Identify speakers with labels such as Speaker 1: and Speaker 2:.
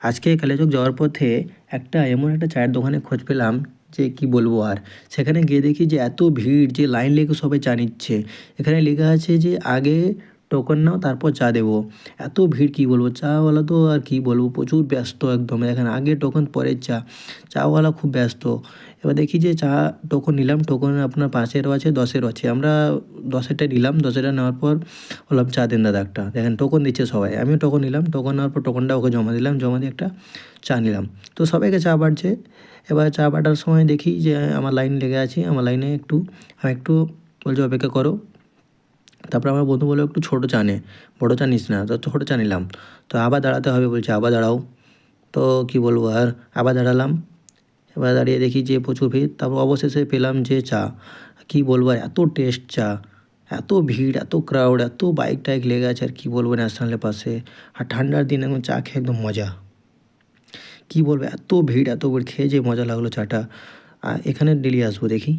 Speaker 1: আজকে কালিয়াচক যাওয়ার পথে এমন একটা চায়ের দোকানে খোঁজ পেলাম যে কি বলবো আর। সেখানে গিয়ে দেখি যে এত ভিড় যে লাইন লেগে সবাই চা নিচ্ছে। এখানে লেখা আছে যে আগে টোকন নাও তারপর চা দেবো। এত ভিড় কি বলবো, চাওয়ালা তো আর কি বলবো প্রচুর ব্যস্ত একদম। এখানে আগে টোকন পরে চা, চাওয়ালা খুব ব্যস্ত। এবার দেখি যে চা টোকন নিলাম, টোকন আপনার 5-এরও আছে 10-এরও আছে। আমরা 10-এরটা নিলাম, 10-এরটা নেওয়ার পর বললাম চা দিন দাদা একটা। দেখেন টোকন দিচ্ছে সবাই, আমিও টোকন নিলাম, টোকন নেওয়ার পর টোকনটা ওকে জমা দিলাম, জমা দিয়ে একটা চা নিলাম। তো সবাইকে চা বাটছে। এবার চা বাটার সময় দেখি যে আমার লাইন লেগে আছে, আমার লাইনে আমি একটু বলছে অপেক্ষা করো। তারপর আমার বন্ধু বললো একটু ছোটো চা নে, বড়ো চা নিস না। তো ছোটো চা নিলাম। তো আবার দাঁড়াতে হবে বলছে, আবার দাঁড়াও। তো কী বলবো আর, আবার দাঁড়ালাম। এবার দাঁড়িয়ে দেখি যে প্রচুর ভিড়। তারপর অবশেষে পেলাম যে চা। কী বলবো আর, এত টেস্ট চা, এত ভিড়, এত ক্রাউড, এত বাইক টাইক লেগে আছে আর কি বলবো ন্যাশনালের পাশে। আর ঠান্ডার দিনে এখন চা খেয়ে একদম মজা। কী বলবো, এত ভিড়, এত ভিড়, খেয়ে যে মজা লাগলো চাটা। এখানে ডেলি আসবো দেখি।